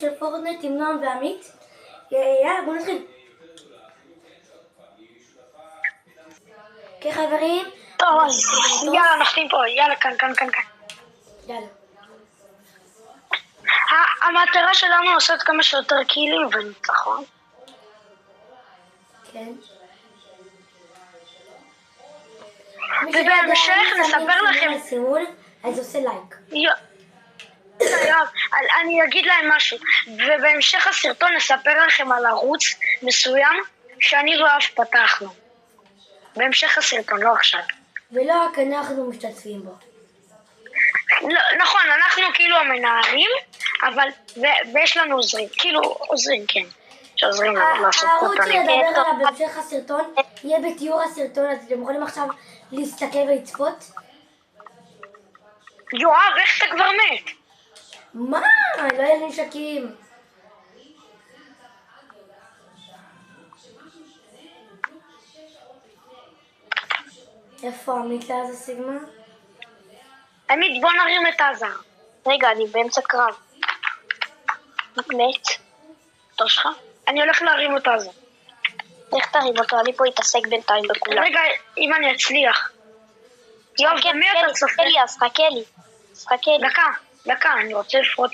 של פורטנייט עם נועם ועמית. יאללה, בואו נתחיל. אוקיי חברים. טוב, אז יאללה, נחתים פה, יאללה, כאן. יאללה. המטרה שלנו לעשות כמה שיותר קילים וניצחון. כן. ובהמשך נספר לכם... אז עושה לייק. אני אגיד להם משהו. ובהמשך הסרטון נספר לכם על ערוץ מסוים שאני ואף פתחנו. בהמשך הסרטון, לא עכשיו. ולא רק אנחנו משתתפים בו. לא, נכון, אנחנו כאילו המנהלים, אבל ויש לנו עוזרים, כאילו עוזרים, כן. שעוזרים לנו לעשות הערוץ סרטונים. שידבר עליו בהמשך הסרטון יהיה בתיאור הסרטון, אז אתם יכולים עכשיו להסתכל ולצפות. יואב, איך אתה כבר מת? מה? לא יהיה לי נשקים. איפה עמית לעזה סיגמה? עמית, בוא נרים את עזה. רגע, אני באמצע קרב. מת. תור שלך? אני הולך להרים את עזה. איך תרים אותו? אני פה אתעסק בינתיים בכולם. רגע, אם אני אצליח. יואב, במי אתה צופה? אז חכה לי. דקה, אני רוצה לפרוט.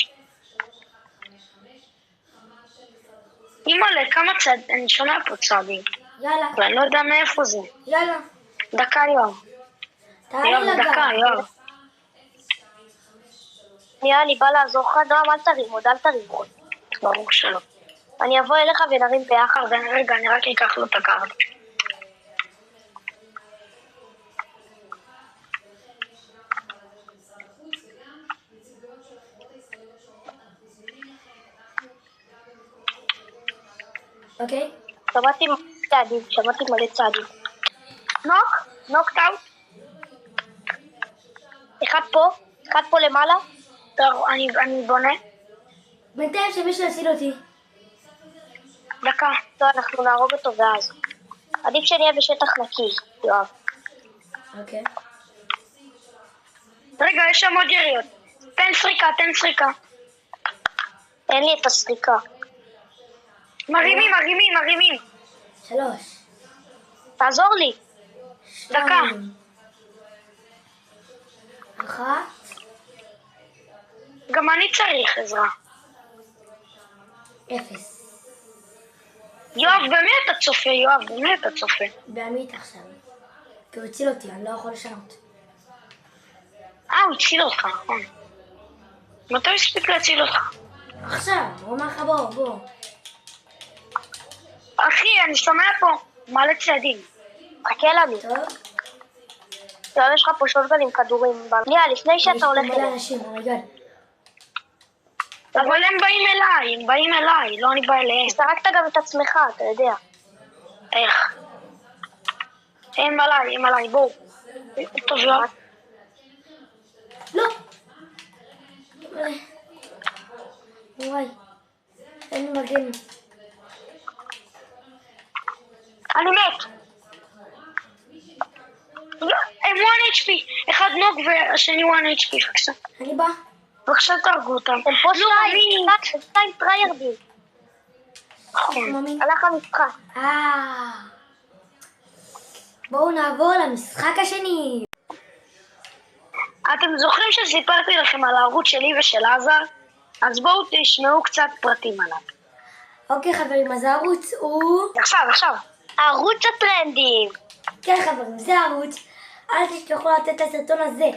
אימא'לה, כמה צעד, אני שומע פה צעדים. יאללה. ואני לא יודע מאיפה זה. יאללה. דקה, יואב. תעלי לגב. דקה, יואב. אני בא לעזור לך, דרם, אל תרים עוד. ברור שלא. אני אבוא אליך ונרים ביחד. רגע, אני רק אקח לו את הקארד. אוקיי? שמעתי מלא צעדים. נוקט אאוט. אחד פה למעלה. טוב, אני בונה. בינתיים שמישהו יציל אותי. דקה. לא, אנחנו נהרוג אותו ואז. עדיף שנהיה בשטח נקי, יואב. אוקיי. רגע, יש שם עוד יריות. תן סריקה. אין לי את הסריקה. מרימים. 3. תעזור לי. דקה. 1. גם אני צריך עזרה. 0. יואב, במי אתה צופה? בעמית עכשיו. כי הוא הציל אותי, אני לא יכול לשנות. הוא הציל אותך, נכון. מתי הוא הספיק להציל אותך? עכשיו, הוא אמר לך בוא. אחי, אני שומע פה מלא צעדים. חכה לנו. טוב? יואב, יש לך פה שוטגן עם כדורים. לפני שאתה הולך יש אליי. מלא אנשים, רגע. אבל הם באים אליי, לא אני בא אליהם. הסתרקת גם את עצמך, אתה יודע. איך? הם עליי, בואו. טוב, יואב. לא! וואי. אין לי מגן. אני מת. הם 1 HP. אחד נוג והשני 1 HP. אני בא. בבקשה תהרגו אותם. הם פה שתיים טריירדים. מאמין. הלך המשחק. בואו נעבור למשחק השני. אתם זוכרים שסיפרתי לכם על הערוץ שלי ושל עזה? אז בואו תשמעו קצת פרטים עליו. אוקיי חברים, אז הערוץ הוא... עכשיו. ערוץ הטרנדים. כן חברים, זה הערוץ. אל תשכחו לתת את הסרטון הזה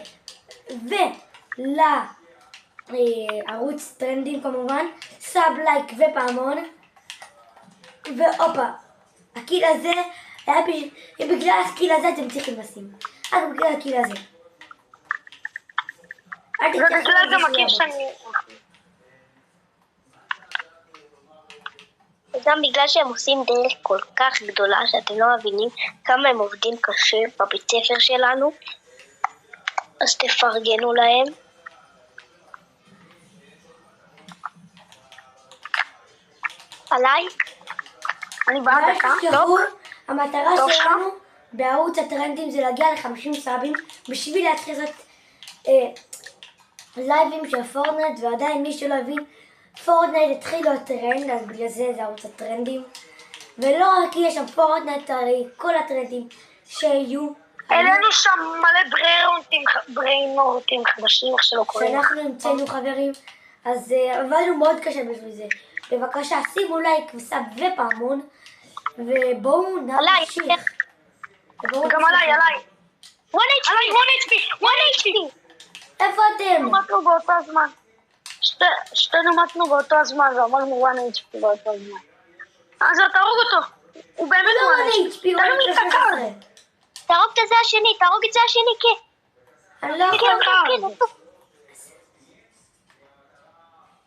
ולערוץ טרנדים כמובן, סאב, לייק ופעמון. והופה, הקיל הזה היה בגלל הקיל הזה אתם צריכים לשים. רק בגלל הקיל הזה. ובגלל גם הקיל שאני... וגם בגלל שהם עושים דרך כל כך גדולה שאתם לא מבינים כמה הם עובדים קשה בבית ספר שלנו, אז תפרגנו להם. עליי? אני באה דקה. המטרה שלנו בערוץ הטרנדים זה להגיע ל50 סאבים בשביל להתחיל לעשות לייבים של פורטנייט, ועדיין מי שלא הבין פורטנייט התחיל להיות טרנד, אז בגלל זה זה ערוץ הטרנדים. ולא רק יש שם פורטנייט, הרי כל הטרנדים שיהיו. העלינו שם מלא בריינורטים חדשים, איך שלא קוראים. שאנחנו המצאנו חברים, אז עבדנו מאוד קשה בשביל זה. בבקשה, שימו לייק וסאב ופעמון, ובואו נמשיך. גם עליי. 1 HP. איפה אתם? מתנו באותו הזמן. שתינו מתנו באותו הזמן, ואמרנו 1 HP באותו הזמן. אז תהרוג אותו. הוא באמת לא 1 1 HP, הוא תרים לי את הקארד. תהרוג את זה השני, תהרוג את זה השני, כן. אני לא כן, יכולה. כן.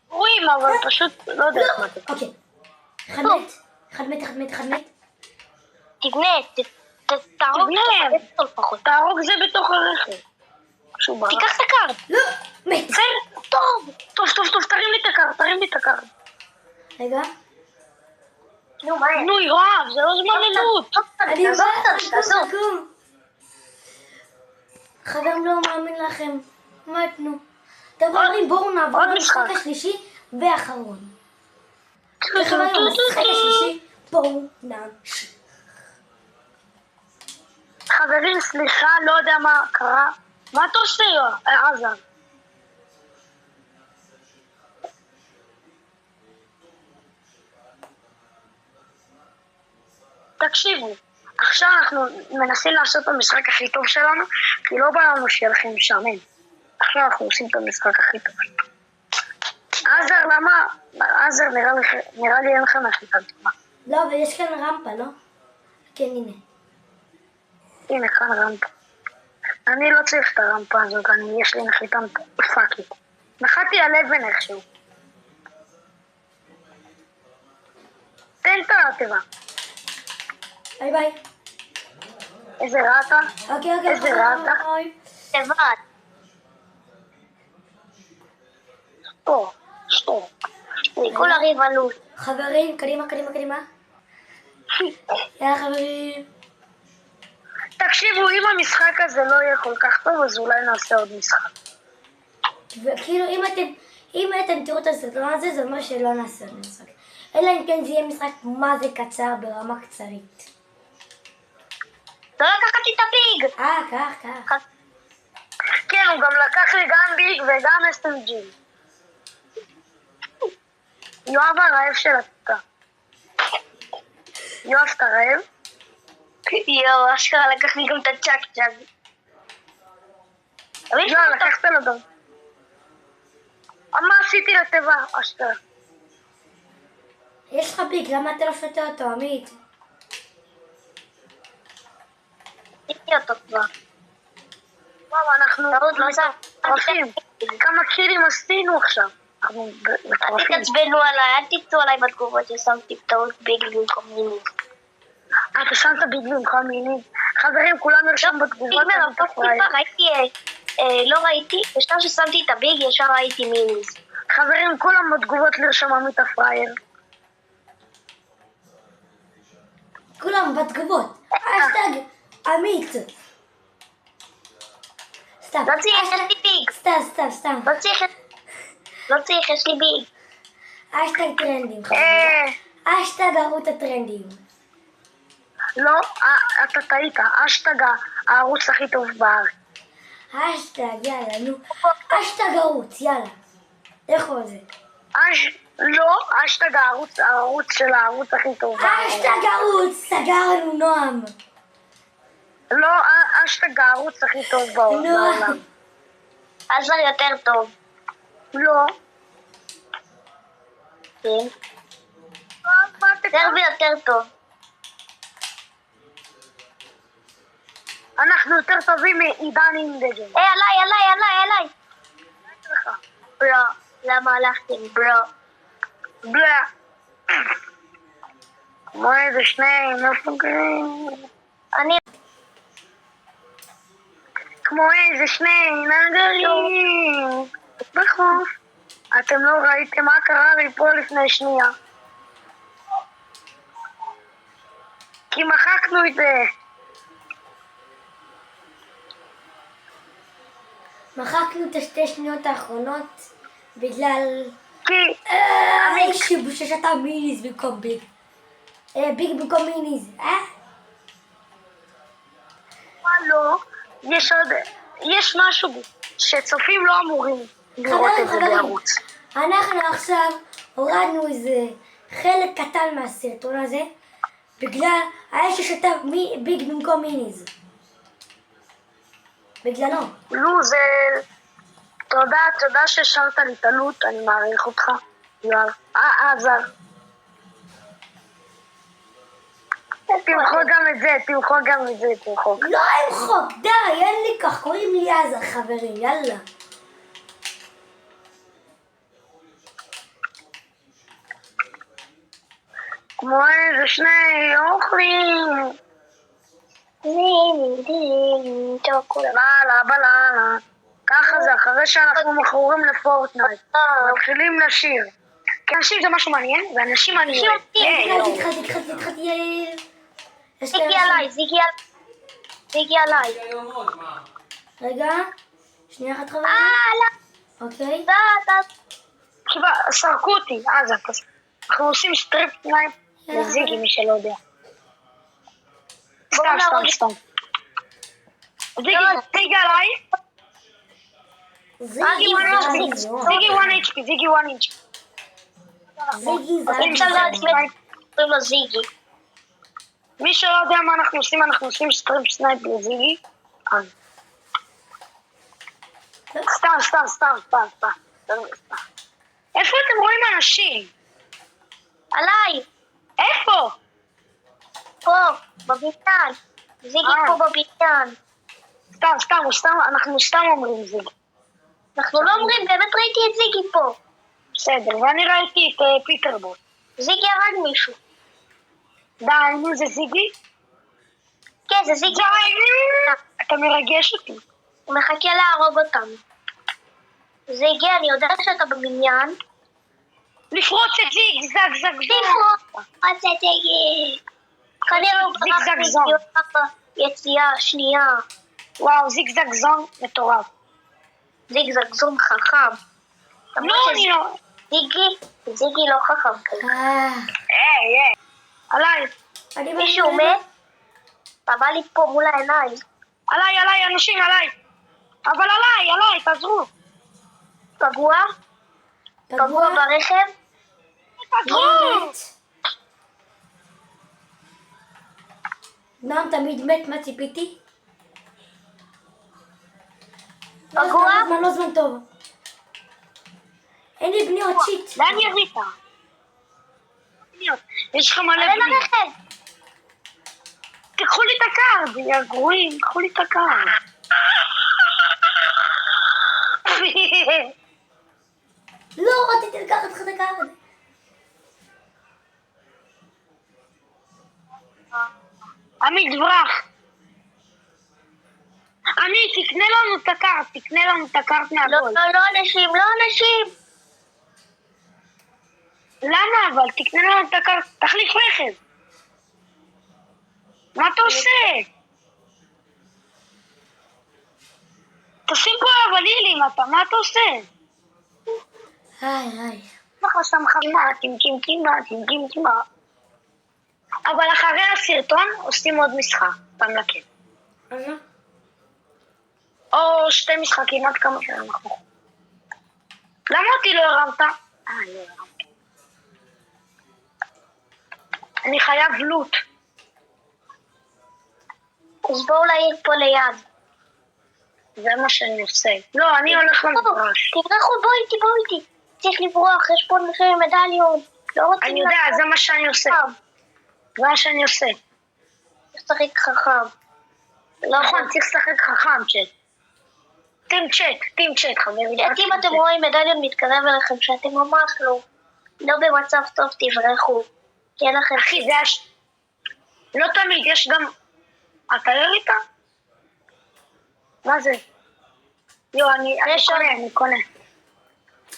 רואים, אבל פשוט לא יודע מה זה. אוקיי. אחד מת. תבנה, תהרוג תבנה. את זה לפחות. תהרוג זה בתוך הרכב. תיקח את הקארד. לא, מת. טוב, תרים לי את הקארד. רגע. נו, מה? נו, יואב, זה לא זמן ללוט. אני תעזוב באה, אותם. חבר לא מאמין לכם. מתנו. חברים, בואו נעבור עוד למשחק משחק. השלישי והאחרון. חברים, המשחק השלישי, בואו נמשיך. חברים, סליחה, לא יודע מה קרה. מה אתה עושה, יואב? עזר. תקשיבו, עכשיו אנחנו מנסים לעשות את המשחק הכי טוב שלנו, כי לא בא לנו שיהיה לכם משעמם. עכשיו אנחנו עושים את המשחק הכי טוב. עזר, למה? עזר, נראה לי אין לך נחיתה טובה. לא, אבל יש כאן רמפה, לא? כן, הנה. הנה, כאן רמפה. אני לא צריך את הרמפה הזאת, יש לי נחיתה פאקית. נחתי על אבן איכשהו. תן את התיבה. ביי. איזה רע אתה? אוקיי. איזה רע אתה? לבד. שטור. כל הריבלות. חברים, קדימה. יאללה חברים. תקשיבו, אם המשחק הזה לא יהיה כל כך טוב, אז אולי נעשה עוד משחק. וכאילו, אם אתם תראו את הסרטון הזה, זה אומר שלא נעשה עוד משחק. אלא אם כן זה יהיה משחק מה זה קצר ברמה קצרית. לא לקחתי את הביג. קח. כן, הוא גם לקח לי גם ביג וגם SMG. יואב הרעב של אתה. יואב, אתה רעב? יואו, אשכרה לקח לי גם את הצ'אק. לא, לקחת לו גם. מה עשיתי לתיבה? אשכרה. יש לך ביג, למה אתה לא שותה אותו, עמית? עשיתי אותו כבר. וואו, אנחנו טעות, לא זה. מטורפים. כמה קילים עשינו עכשיו? אנחנו אל מטורפים. תתעצבנו עליי, אל תצאו עליי בתגובות ששמתי טעות ביג במקום מיני. אתה שמת ביג במקום מיני. חברים, כולם נרשם בתגובות. לא ראיתי, בשלב ששמתי את הביג ישר ראיתי מיניס. חברים, כולם בתגובות לרשום עמית הפראייר. כולם בתגובות. אשטג עמית. סתם. לא צריך, יש לי ביג. סתם. לא צריך, יש לי ביג. אשטג טרנדים, חברים. אשטג ערוץ הטרנדים. לא, אתה טעית. אשטג הערוץ הכי טוב בארץ. אשטג, יאללה, נו. אשטג ערוץ, יאללה. איך הוא זה? לא, אשטג הערוץ של הערוץ הכי טוב בארץ. אשטג ערוץ, סגרנו נועם. לא, אשטג הערוץ הכי טוב בעולם. עזר יותר טוב. לא. כן. מה אתה יותר ויותר טוב. אנחנו יותר טובים מעידן אינדג'ן. עליי. ברו, למה הלכתם ברו? כמו איזה שני נפגעים. אני... כמו איזה שני נגרים. בחוף. אתם לא ראיתם מה קרה לי פה לפני שנייה. כי מחקנו את זה. מחקנו את השתי שניות האחרונות בגלל כי... שיבוש ששתה מיניז במקום ביג. ביג במקום מיניז, מה לא? יש משהו שצופים לא אמורים לראות את זה בערוץ. אנחנו עכשיו הורדנו איזה חלק קטן מהסרטון הזה, בגלל היה ששתה ביג במקום מיניז. בגללו. לו, זה... תודה ששרת לי את הלוט, אני מעריך אותך. יואב. זר. תמחוק גם את זה, תמחוק. לא אמחוק, די, אין לי כך, קוראים לי עזר, חברים, יאללה. כמו איזה שני אוכלים. בללה. ככה זה, אחרי שאנחנו מכורים לפורטנייט, מתחילים לשיר. כי אנשים זה משהו מעניין, ואנשים מעניינים. התחלתי. זיגי עליי. רגע, שנייה אחת חברים. אוקיי. סרקו אותי, אנחנו עושים סטריפ נייט לזיגי, מי שלא יודע. סתם. זיגי עליי. זיגי 1 HP. זיגי. מי שלא יודע מה אנחנו עושים סטריפ סנייפ לזיגי. סתם. איפה אתם רואים אנשים? עליי. איפה? פה, בביתן. זיגי פה בביתן. אנחנו סתם אומרים זיגי. אנחנו לא אומרים, באמת ראיתי את זיגי פה. בסדר, ואני ראיתי את פיטרבוט. זיגי הרג מישהו. די, נו, זה זיגי? כן, זה זיגי. אתה מרגש אותי. הוא מחכה להרוג אותנו. זיגי, אני יודעת שאתה בבניין. לפרוץ את זיג. כנראה הוא ברח יציאה שנייה. וואו, זיגזגזון מטורף. זיגזגזון חכם. לא, אני לא. זיגי לא חכם כזה. עליי. מישהו מת? אתה בא לי פה מול העיניים. עליי, אנשים, עליי. אבל עליי, תעזרו. פגוע ברכב? תעזרו. נועם תמיד מת, מה ציפיתי? פגוע? לא זמן טוב. אין לי בניות, שיט. לאן ירית? יש לך מלא בניות. תקחו לי את הקארד, יא גרועים, תקחו לי את הקארד. לא, רציתי לקחת לך את הקארד. עמית, ברח. עמית, תקנה לנו את הקארד מהגול. לא אנשים. למה אבל? תקנה לנו את הקארד, תחליף רכב. מה אתה עושה? תשים פה אבלילים, מה אתה עושה? ככה שם חמה, טימטימה. אבל אחרי הסרטון עושים עוד משחק, במלכת. או 2 משחקים, עד כמה שאנחנו. למה אותי לא הרמת? לא הרמת. אני חייב לוט. אז בואו לעיר פה ליד. זה מה שאני עושה. לא, אני הולך למגרש. תברחו, בואו איתי. צריך לברוח, יש פה מחיר מדליון. אני יודע, זה מה שאני עושה. לשחק חכם. נכון, צריך לשחק חכם, צ'אט. טים צ'אט, חברים. אם אתם רואים מדליון מתקרב אליכם שאתם ממש לא במצב טוב, תברחו. כי אין לכם... אחי, זה לא תמיד, יש גם... אתה ירית? מה זה? אני קונה.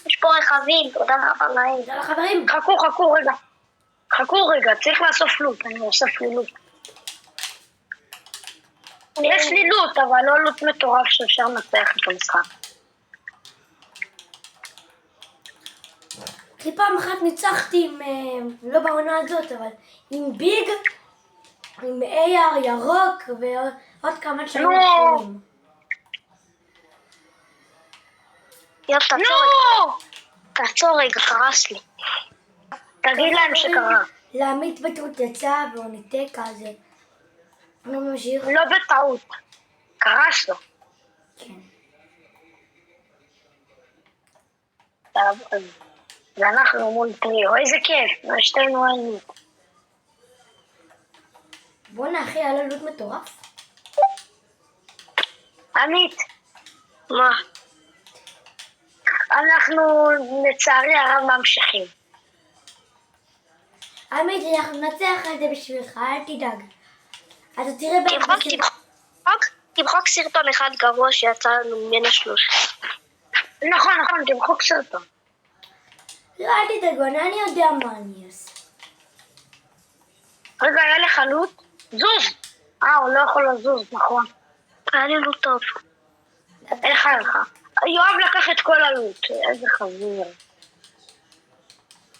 יש פה רכבים, תודה רבה להם. יאללה חברים. חכו רגע, צריך לאסוף לוט, אני אוסף לי לוט. יש לי לוט, אבל לא לוט מטורף שאפשר לנצח את המשחק. כי פעם אחת ניצחתי עם, לא בעונה הזאת, אבל עם ביג, עם AR ירוק ועוד כמה שהיו אחרים. יואב, תעצור רגע, קרס לי. תגיד להם שקרה. לעמית בטעות יצא והוא ניתק, אז לא ממשיך. לא בטעות. קרס לו. כן. ואנחנו מול טריו, איזה כיף, שתינו היינו. בואנה אחי, היה לו לוט מטורף. עמית, מה? אנחנו לצערי הרב ממשיכים. עמית, אנחנו ננצח את זה בשבילך, אל תדאג. אתה תראה תמחוק סרטון אחד גרוע שיצא לנו ממנו 3. נכון, תמחוק סרטון. לא, אל תדאגו, אני יודע מה אני אעשה. רגע, היה לך לוט? זוז! הוא לא יכול לזוז, נכון. היה לי לוט טוב. איך היה לך? יואב לקח את כל הלוט, איזה חזיר.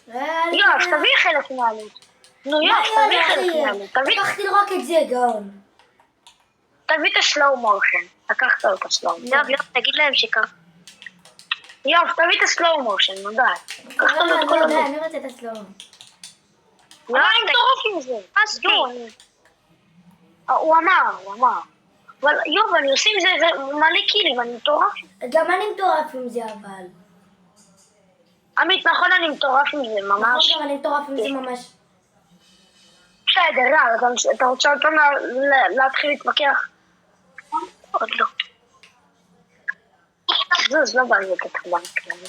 יואב, תביא חלק מהלוט. נו יואב, תביא חלק מהלוט. לקחתי רק את זה, גאון. תביא את הסלואו מושן. לקחת לו את הסלואו מושן. יואב, תגיד להם שקרה. יואב, תביא את הסלואו מושן, נודע. לקחת לו את כל הלוט. אני רוצה את הסלואו. מה עם טורף עם זה? הוא אמר. אבל יואב, אני עושה עם זה מלא קילים, אני מטורף. גם אני מטורף עם זה, אבל. עמית, נכון, אני מטורף עם זה, ממש. נכון, גם אני מטורף עם זה ממש. בסדר, אתה רוצה עוד פעם להתחיל להתמקח? עוד לא. זוז, לא בא לי לתת חבל כללי.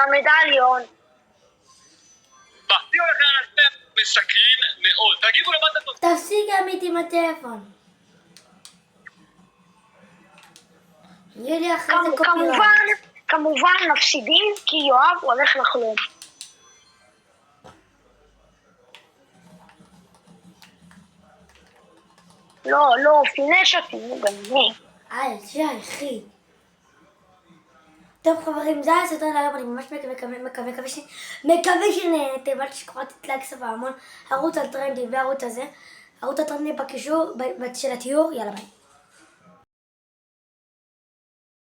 המדליון. תפתיעו לכם, אתם מסקרין מאוד. תגידו למה אתם נותנים. תפסיק עמית עם הטלפון. יהיה לי אחרי זה קופירייט. כמובן מפסידים, כי יואב הולך לחלום. לא, פינש אותי, בני. זה אחי. טוב חברים, זה היה סרטון להיום, אני ממש מקווה שנהנתם, אל תשכחו לתת לייק סוף ההמון, ערוץ הטרנדים וערוץ הזה, ערוץ הטרנדים בקישור של התיאור, יאללה ביי.